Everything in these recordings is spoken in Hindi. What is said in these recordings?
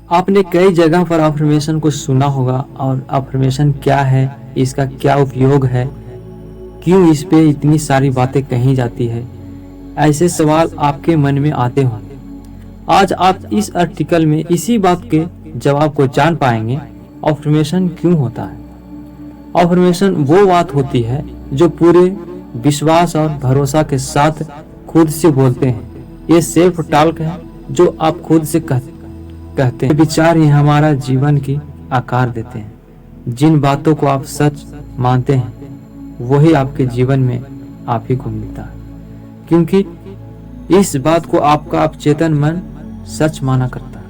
आपने कई जगह पर अफर्मेशन को सुना होगा और अफर्मेशन क्या है, इसका क्या उपयोग है, क्यों इस पे इतनी सारी बातें कही जाती है, ऐसे सवाल आपके मन में आते होंगे। आज आप इस आर्टिकल में इसी बात के जवाब को जान पाएंगे। अफर्मेशन क्यों होता है। अफर्मेशन वो बात होती है जो पूरे विश्वास और भरोसा के साथ खुद से बोलते हैं। ये सेल्फ टॉक है जो आप खुद से कहते हैं। विचार ही हमारा जीवन की आकार देते हैं। जिन बातों को आप सच मानते हैं वही आपके जीवन में आप ही को मिलता है, क्योंकि इस बात को आपका अवचेतन मन सच माना करता है।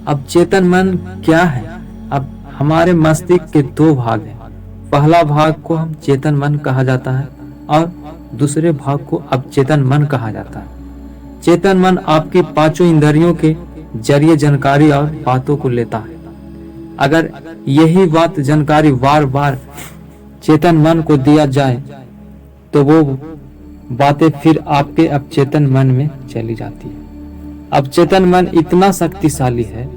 अब चेतन मन क्या है। अब हमारे मस्तिष्क के दो भाग हैं। पहला भाग को हम चेतन मन कहा जाता है और दूसरे भाग को अवचेतन मन कहा जाता है। चेतन मन आपकी पांचों इंद्रियों के जरिए जानकारी और बातों को लेता है। अगर यही बात जानकारी बार बार चेतन मन को दिया जाए तो वो बातें फिर आपके अवचेतन मन में चली जाती है। अवचेतन मन इतना शक्तिशाली है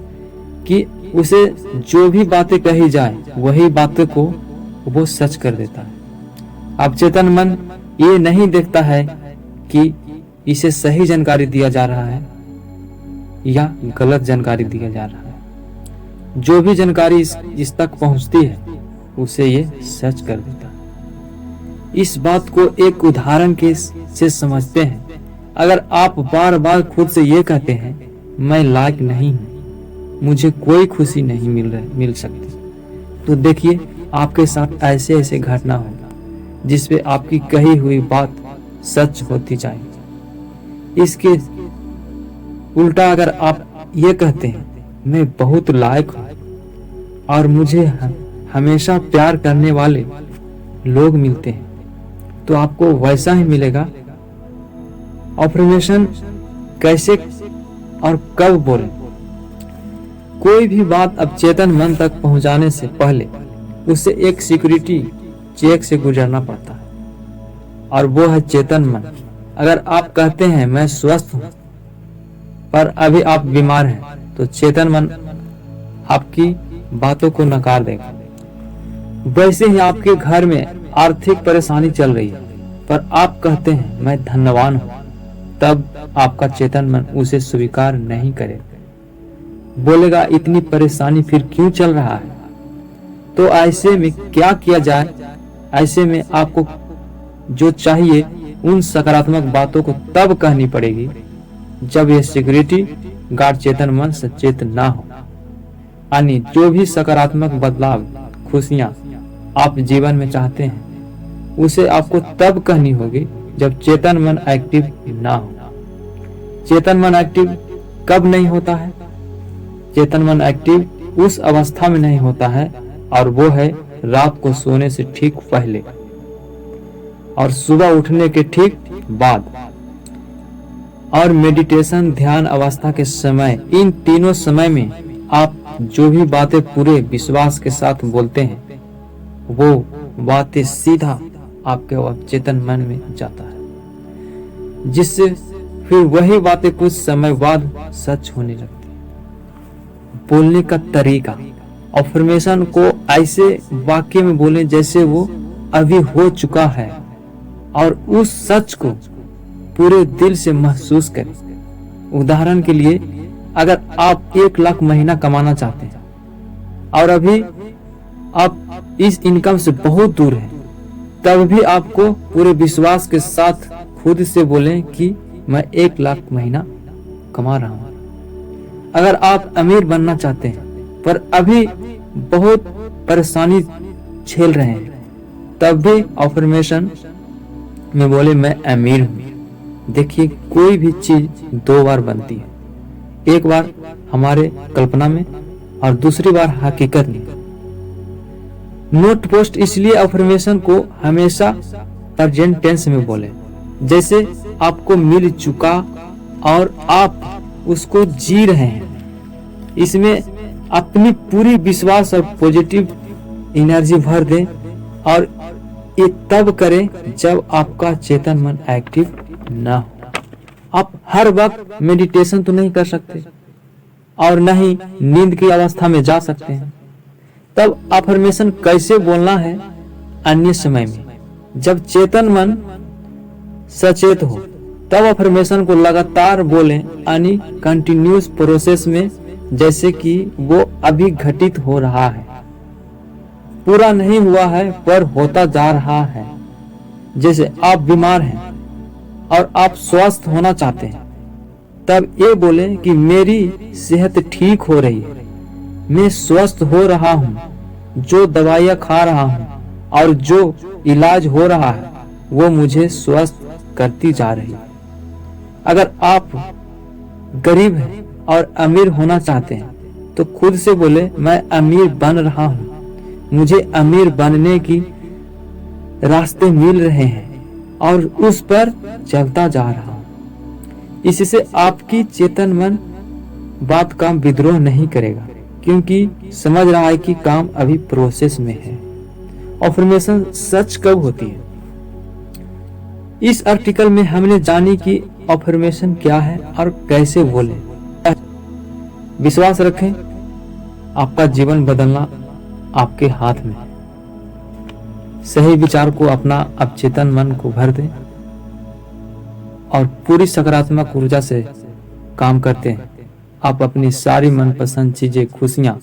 कि उसे जो भी बातें कही जाए वही बातों को वो सच कर देता है। अवचेतन मन ये नहीं देखता है कि इसे सही जानकारी दिया जा रहा है या गलत जानकारी दिया जा रहा है। जो भी जानकारी इस तक पहुंचती है उसे ये सच कर देता है। इस बात को एक उदाहरण के से समझते हैं। अगर आप बार बार खुद से ये कहते हैं मैं लायक नहीं हूं, मुझे कोई खुशी नहीं मिल सकती, तो देखिए आपके साथ ऐसे ऐसे घटना होगा जिसपे आपकी कही हुई बात सच होती जाएगी। इसके उल्टा अगर आप ये कहते हैं मैं बहुत लायक हूं और मुझे हमेशा प्यार करने वाले लोग मिलते हैं, तो आपको वैसा ही मिलेगा। अफर्मेशन कैसे और कब बोलें। कोई भी बात अवचेतन मन तक पहुंचाने से पहले उसे एक सिक्योरिटी चेक से गुजरना पड़ता है और वो है चेतन मन। अगर आप कहते हैं मैं स्वस्थ हूं पर अभी आप बीमार हैं तो चेतन मन आपकी बातों को नकार देगा। वैसे ही आपके घर में आर्थिक परेशानी चल रही है पर आप कहते हैं मैं धनवान हूं, तब आपका चेतन मन उसे स्वीकार नहीं करेगा, बोलेगा इतनी परेशानी फिर क्यों चल रहा है। तो ऐसे में क्या किया जाए। ऐसे में आपको जो चाहिए उन सकारात्मक बातों को तब कहनी पड़ेगी जब यह सिक्योरिटी गार्ड चेतन मन सचेत ना हो। यानी जो भी सकारात्मक बदलाव, खुशियां आप जीवन में चाहते हैं उसे आपको तब कहनी होगी जब चेतन मन एक्टिव ना हो। चेतन मन एक्टिव कब नहीं होता है। चेतन मन एक्टिव उस अवस्था में नहीं होता है और वो है रात को सोने से ठीक पहले और सुबह उठने के ठीक बाद और मेडिटेशन ध्यान अवस्था के समय। इन तीनों समय में आप जो भी बातें पूरे विश्वास के साथ बोलते हैं वो बातें सीधा आपके अवचेतन मन में जाता है, जिससे फिर वही बातें कुछ समय बाद सच होने लगती है। बोलने का तरीका। अफर्मेशन को ऐसे वाक्य में बोलें जैसे वो अभी हो चुका है और उस सच को पूरे दिल से महसूस करें। उदाहरण के लिए अगर आप 1 लाख महीना कमाना चाहते हैं और अभी आप इस इनकम से बहुत दूर हैं, तब भी आपको पूरे विश्वास के साथ खुद से बोलें कि मैं 1 लाख महीना कमा रहा हूं। अगर आप अमीर बनना चाहते हैं पर अभी बहुत परेशानी झेल रहे हैं, तब भी अफर्मेशन में बोले मैं अमीर हूं। देखिए कोई भी चीज 2 बार बनती है, एक बार हमारे कल्पना में और दूसरी बार हकीकत में। नोट पोस्ट इसलिए अफर्मेशन को हमेशा प्रेजेंट टेंस में बोले, जैसे आपको मिल चुका और आप उसको जी रहे हैं। इसमें अपनी पूरी विश्वास और पॉजिटिव एनर्जी भर दें और ये तब करें जब आपका चेतन मन एक्टिव ना हो। आप हर वक्त मेडिटेशन तो नहीं कर सकते और न ही नींद की अवस्था में जा सकते हैं। तब अफर्मेशन कैसे बोलना है? अन्य समय में जब चेतन मन सचेत हो तब अफर्मेशन को लगातार बोलें, यानी कंटिन्यूस प्रोसेस में, जैसे कि वो अभी घटित हो रहा है, पूरा नहीं हुआ है पर होता जा रहा है। जैसे आप बीमार हैं और आप स्वस्थ होना चाहते हैं, तब ये बोले कि मेरी सेहत ठीक हो रही है, मैं स्वस्थ हो रहा हूँ, जो दवाइयाँ खा रहा हूँ और जो इलाज हो रहा है वो मुझे स्वस्थ करती जा रही है। अगर आप गरीब हैं और अमीर होना चाहते हैं तो खुद से बोले मैं अमीर बन रहा हूँ, मुझे अमीर बनने की रास्ते मिल रहे हैं और उस पर चलता जा रहा हूँ। इससे आपकी चेतन मन बात का विद्रोह नहीं करेगा, क्योंकि समझ रहा है कि काम अभी प्रोसेस में है। अफर्मेशन सच कब होती है? इस आर्टिकल में हमने जानी कि अफर्मेशन क्या है और कैसे बोले। विश्वास रखें, आपका जीवन बदलना आपके हाथ में। सही विचार को अपना अवचेतन मन को भर दें और पूरी सकारात्मक ऊर्जा से काम करते हैं। आप अपनी सारी मनपसंद चीजें, खुशियां